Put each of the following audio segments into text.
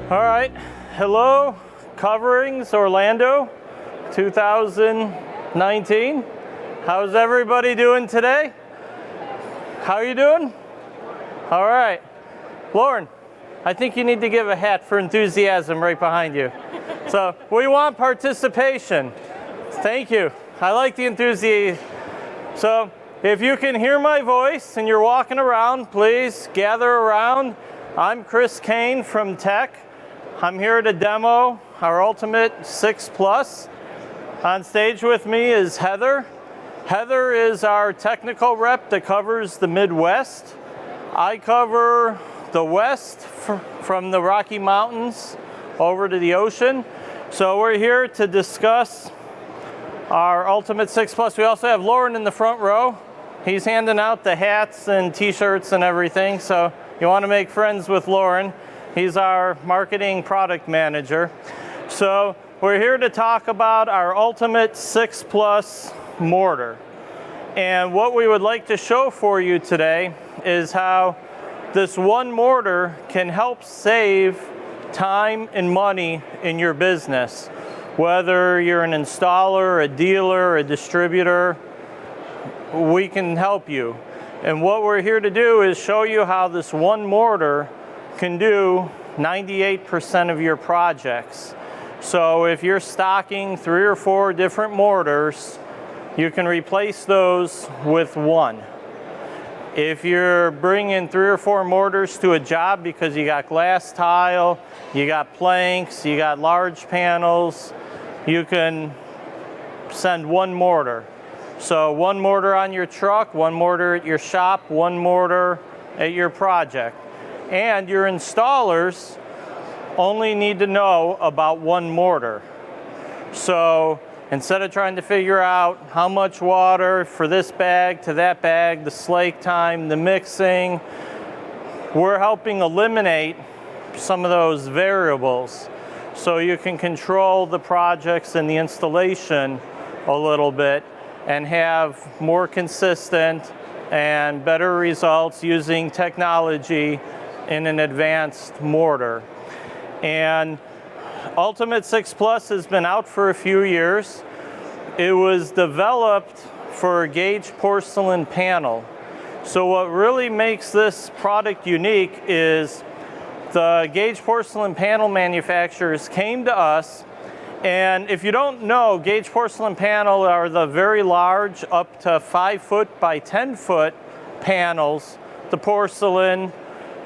All right, hello, Coverings Orlando 2019. How's everybody doing today? How are you doing? All right, Lauren, I think you need to give a hat for enthusiasm right behind you. So we want participation. Thank you. I like the enthusiasm. So if you can hear my voice and you're walking around, please gather around. I'm Chris Kane from TEC. I'm here to demo our Ultimate 6 Plus. On stage with me is Heather. Heather is our technical rep that covers the Midwest. I cover the West from the Rocky Mountains over to the ocean. So we're here to discuss our Ultimate 6 Plus. We also have Lauren in the front row. He's handing out the hats and t-shirts and everything. So you want to make friends with Lauren. He's our marketing product manager. So we're here to talk about our Ultimate 6 Plus mortar. And what we would like to show for you today is how this one mortar can help save time and money in your business. Whether you're an installer, a dealer, a distributor, we can help you. And what we're here to do is show you how this one mortar can do 98% of your projects. So if you're stocking 3 or 4 different mortars, you can replace those with one. If you're bringing 3 or 4 mortars to a job because you got glass tile, you got planks, you got large panels, you can send one mortar. So one mortar on your truck, one mortar at your shop, one mortar at your project. And your installers only need to know about one mortar. So instead of trying to figure out how much water for this bag to that bag, the slake time, the mixing, we're helping eliminate some of those variables so you can control the projects and the installation a little bit and have more consistent and better results using technology in an advanced mortar. And Ultimate 6 Plus has been out for a few years. It was developed for a gauge porcelain panel. So what really makes this product unique is the gauge porcelain panel manufacturers came to us, and if you don't know, gauge porcelain panel are the very large, up to 5 foot by 10 foot panels, the porcelain,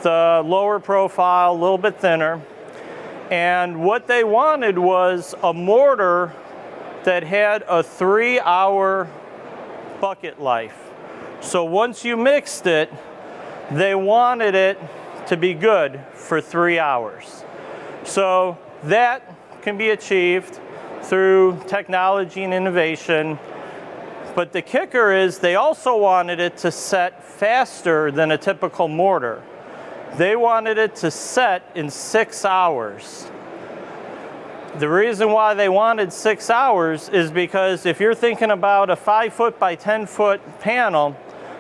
the lower profile, a little bit thinner. And what they wanted was a mortar that had a 3-hour bucket life. So once you mixed it, they wanted it to be good for 3 hours. So that can be achieved through technology and innovation. But the kicker is they also wanted it to set faster than a typical mortar. They wanted it to set in 6 hours. The reason why they wanted 6 hours is because if you're thinking about a 5 foot by 10 foot panel,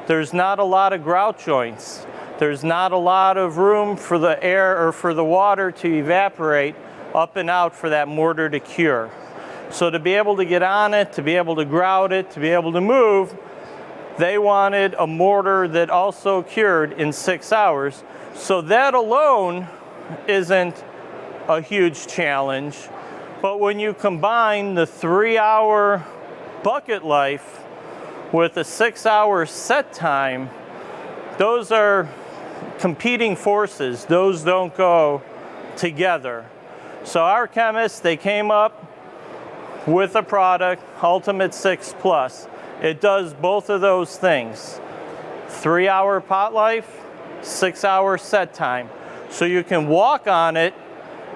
there's not a lot of grout joints. There's not a lot of room for the air or for the water to evaporate up and out for that mortar to cure. So to be able to get on it, to be able to grout it, to be able to move, they wanted a mortar that also cured in 6 hours. So that alone isn't a huge challenge. But when you combine the 3-hour bucket life with a 6-hour set time, those are competing forces. Those don't go together. So our chemists, they came up with a product, Ultimate 6 Plus. It does both of those things. 3-hour pot life, 6-hour set time. So you can walk on it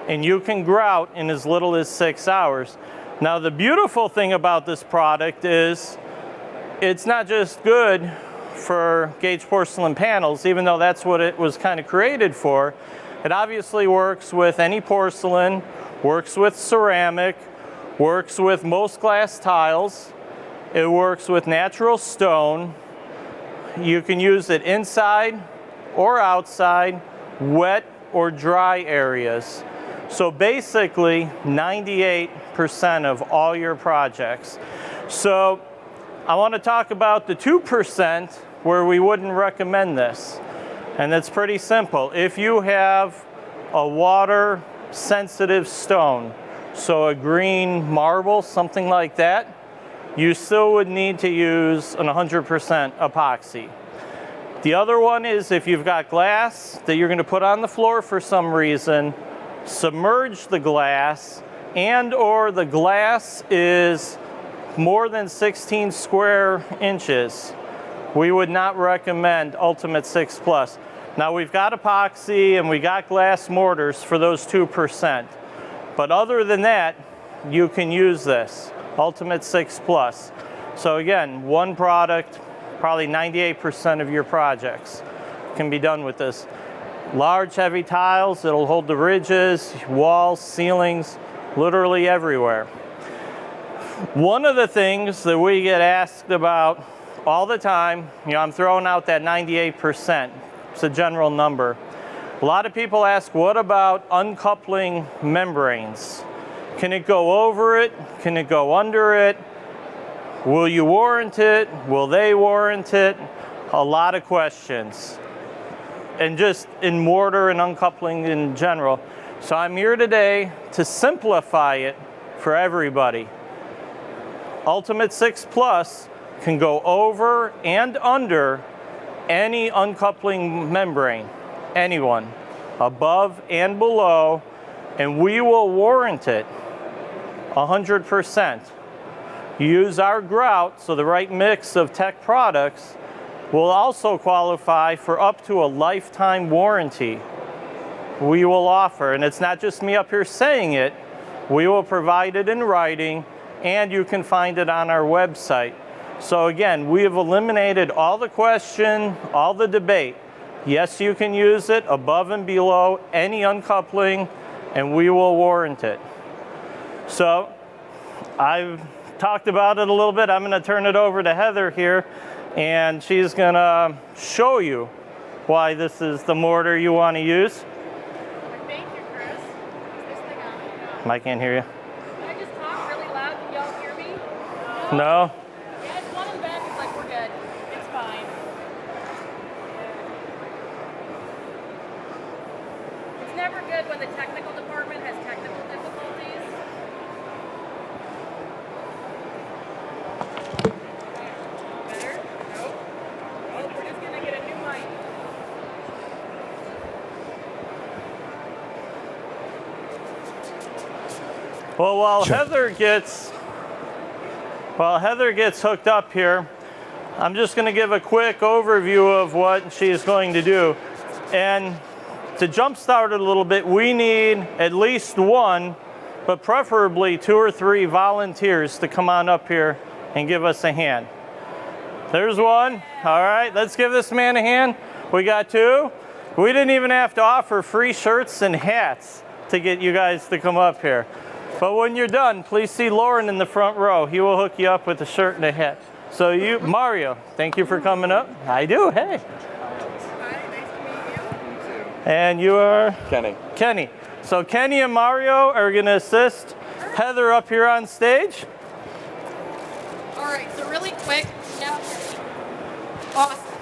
and you can grout in as little as 6 hours. Now the beautiful thing about this product is it's not just good for gauge porcelain panels, even though that's what it was kind of created for. It obviously works with any porcelain, works with ceramic, works with most glass tiles. It works with natural stone. You can use it inside or outside, wet or dry areas. So basically 98% of all your projects. So I want to talk about the 2% where we wouldn't recommend this. And it's pretty simple. If you have a water sensitive stone, so a green marble, something like that, you still would need to use an 100% epoxy. The other one is if you've got glass that you're going to put on the floor for some reason, submerge the glass, and or the glass is more than 16 square inches, we would not recommend Ultimate 6 Plus. Now we've got epoxy and we got glass mortars for those 2%. But other than that, you can use this, Ultimate 6 Plus. So again, one product, probably 98% of your projects can be done with this. Large, heavy tiles, it'll hold the ridges, walls, ceilings, literally everywhere. One of the things that we get asked about all the time, I'm throwing out that 98%. It's a general number. A lot of people ask, what about uncoupling membranes? Can it go over it? Can it go under it? Will you warrant it? Will they warrant it? A lot of questions. And just in mortar and uncoupling in general. So I'm here today to simplify it for everybody. Ultimate 6 Plus can go over and under any uncoupling membrane, anyone, above and below, and we will warrant it 100%. Use our grout, so the right mix of TEC products will also qualify for up to a lifetime warranty we will offer. And it's not just me up here saying it, we will provide it in writing, and you can find it on our website. So again, we have eliminated all the question, all the debate. Yes, you can use it above and below any uncoupling, and we will warrant it. So I've talked about it a little bit. I'm going to turn it over to Heather here, and she's going to show you why this is the mortar you want to use. Thank you, Chris. Is this thing on? I can't hear you. Can I just talk really loud? Can y'all hear me? No? Yeah, it's one in the back. It's like, we're good. It's fine. It's never good when the technical department has technical difficulties. Better? Nope. Oh, we're just going to get a new mic. Well, while Heather gets hooked up here, I'm just going to give a quick overview of what she's going to do. And to jumpstart it a little bit, we need at least one, but preferably 2 or 3 volunteers to come on up here and give us a hand. There's one. All right, let's give this man a hand. We got 2. We didn't even have to offer free shirts and hats to get you guys to come up here. But when you're done, please see Lauren in the front row. He will hook you up with a shirt and a hat. So you, Mario, thank you for coming up. I do, hey. Hi, nice to meet you. And you are? Kenny. Kenny. So Kenny and Mario are going to assist Heather up here on stage. All right, so really quick. Now, awesome.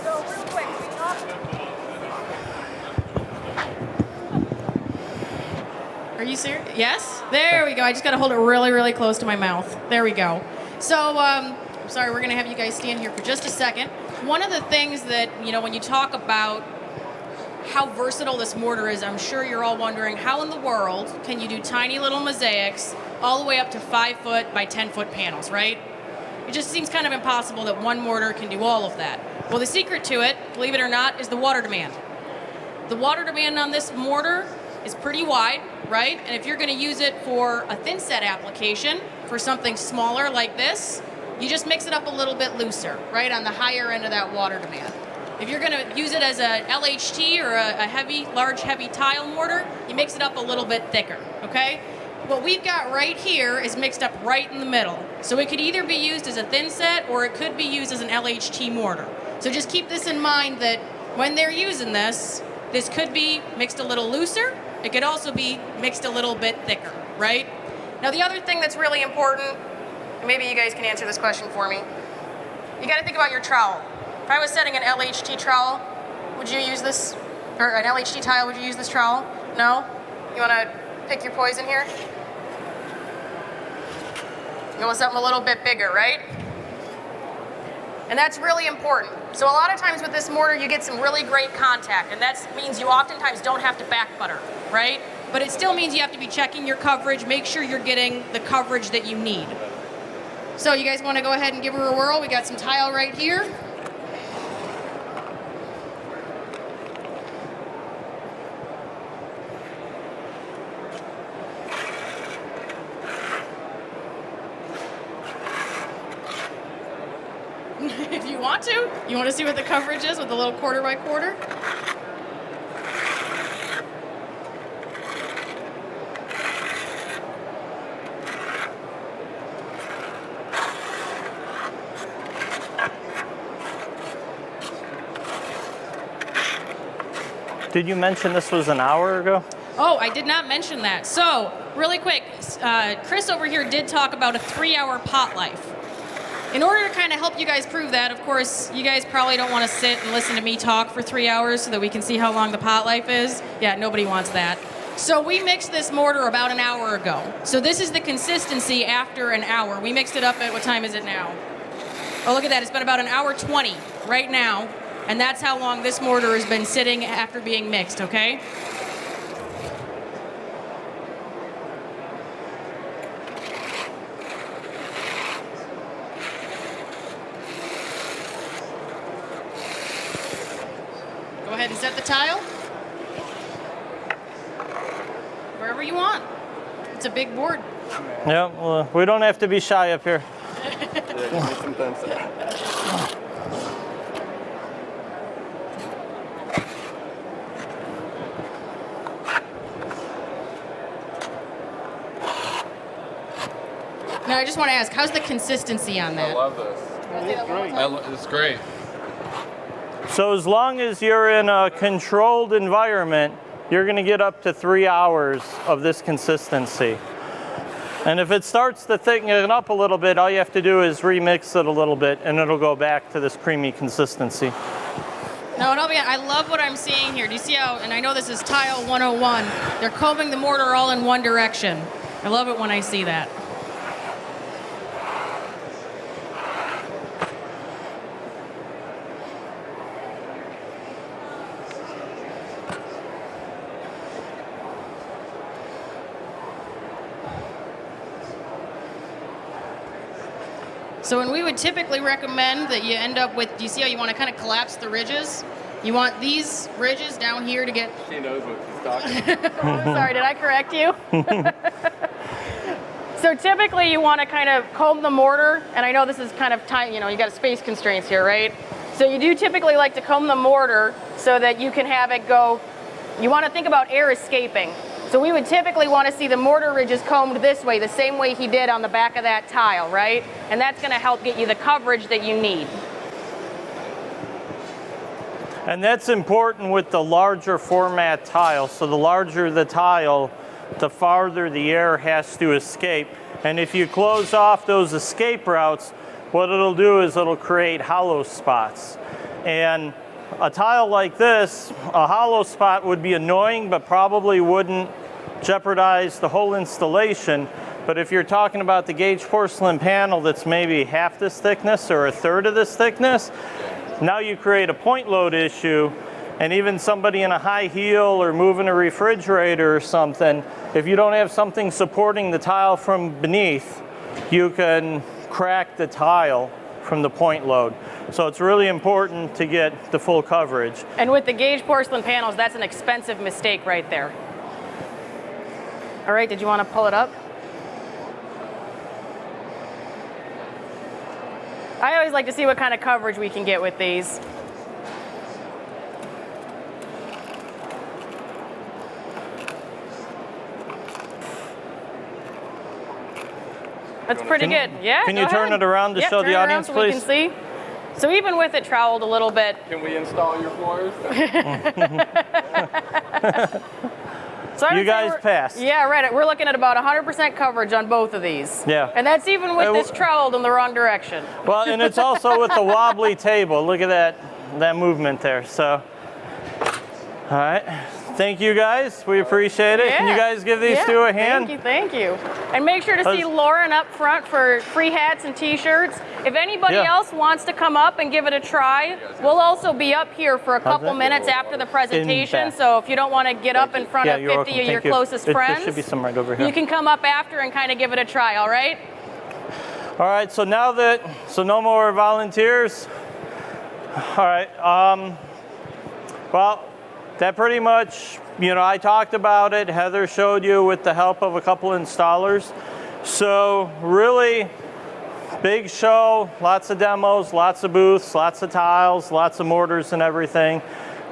So real quick, we talked. Are you serious? Yes? There we go. I just got to hold it really, really close to my mouth. There we go. So, I'm sorry, we're going to have you guys stand here for just a second. One of the things that, when you talk about how versatile this mortar is, I'm sure you're all wondering, how in the world can you do tiny little mosaics all the way up to 5-foot by 10-foot panels, right? It just seems kind of impossible that one mortar can do all of that. Well, the secret to it, believe it or not, is the water demand. The water demand on this mortar is pretty wide, right? And if you're going to use it for a thin set application, for something smaller like this, you just mix it up a little bit looser, right, on the higher end of that water demand. If you're going to use it as a LHT or a large heavy tile mortar, you mix it up a little bit thicker, okay? What we've got right here is mixed up right in the middle. So it could either be used as a thin set or it could be used as an LHT mortar. So just keep this in mind that when they're using this, this could be mixed a little looser. It could also be mixed a little bit thicker, right? Now the other thing that's really important, and maybe you guys can answer this question for me, you got to think about your trowel. If I was setting an LHT trowel, would you use this, or an LHT tile, would you use this trowel? No? You want to pick your poison here? You want something a little bit bigger, right? And that's really important. So a lot of times with this mortar, you get some really great contact, and that means you oftentimes don't have to back butter, right? But it still means you have to be checking your coverage, make sure you're getting the coverage that you need. So you guys want to go ahead and give her a whirl? We got some tile right here. If you want to. You want to see what the coverage is with the little quarter by quarter? Did you mention this was an hour ago? Oh, I did not mention that. So, really quick, Chris over here did talk about a 3-hour pot life. In order to kind of help you guys prove that, of course, you guys probably don't want to sit and listen to me talk for 3 hours so that we can see how long the pot life is. Yeah, nobody wants that. So we mixed this mortar about an hour ago. So this is the consistency after an hour. We mixed it up at, what time is it now? Oh, look at that. It's been about an hour 20 right now. And that's how long this mortar has been sitting after being mixed, okay? Go ahead and set the tile. Wherever you want. It's a big board. Yeah, well, we don't have to be shy up here. Now, I just want to ask, how's the consistency on that? I love this. It's great. So as long as you're in a controlled environment, you're going to get up to 3 hours of this consistency. And if it starts to thicken it up a little bit, all you have to do is remix it a little bit, and it'll go back to this creamy consistency. No, and I love what I'm seeing here. Do you see how, and I know this is tile 101, they're combing the mortar all in one direction. I love it when I see that. So when we would typically recommend that you end up with, do you see how you want to kind of collapse the ridges? You want these ridges down here to get... She knows what she's talking about. Sorry, did I correct you? So typically you want to kind of comb the mortar, and I know this is kind of tight, you know, you got space constraints here, right? So you do typically like to comb the mortar so that you can have it go, you want to think about air escaping. So we would typically want to see the mortar ridges combed this way, the same way he did on the back of that tile, right? And that's going to help get you the coverage that you need. And that's important with the larger format tile. So the larger the tile, the farther the air has to escape. And if you close off those escape routes, what it'll do is it'll create hollow spots. And a tile like this, a hollow spot would be annoying, but probably wouldn't jeopardize the whole installation. But if you're talking about the gauge porcelain panel that's maybe half this thickness or a third of this thickness, now you create a point load issue. And even somebody in a high heel or moving a refrigerator or something, if you don't have something supporting the tile from beneath, you can crack the tile from the point load. So it's really important to get the full coverage. And with the gauge porcelain panels, that's an expensive mistake right there. All right, did you want to pull it up? I always like to see what kind of coverage we can get with these. That's pretty good. Yeah. Can you turn it around to show the audience, please? So we can see. So even with it troweled a little bit. Can we install your floors? So I would You say guys we're- passed. Yeah, right. We're looking at about 100% coverage on both of these. Yeah. And that's even with this troweled in the wrong direction. Well, and it's also with the wobbly table. Look at that movement there. So, all right. Thank you guys. We appreciate it. Can you guys give these two a hand? Thank you. And make sure to see Lauren up front for free hats and t-shirts. If anybody else wants to come up and give it a try, we'll also be up here for a couple minutes after the presentation. So if you don't want to get up in front of 50 of your closest friends, there should be some right over here. you can come up after and kind of give it a try, all right? All right, so now so no more volunteers. All right, well, that pretty much, I talked about it. Heather showed you with the help of a couple installers. So really big show, lots of demos, lots of booths, lots of tiles, lots of mortars and everything.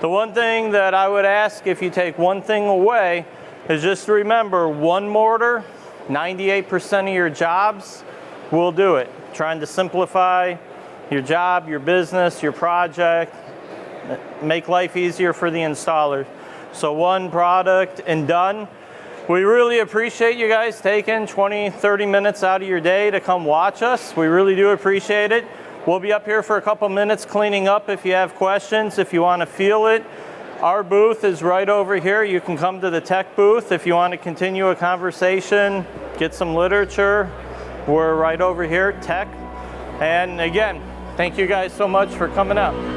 The one thing that I would ask, if you take one thing away, is just to remember, one mortar, 98% of your jobs will do it. Trying to simplify your job, your business, your project, make life easier for the installer. So one product and done. We really appreciate you guys taking 20, 30 minutes out of your day to come watch us. We really do appreciate it. We'll be up here for a couple minutes cleaning up if you have questions, if you want to feel it. Our booth is right over here. You can come to the TEC booth if you want to continue a conversation, get some literature. We're right over here, TEC. And again, thank you guys so much for coming out.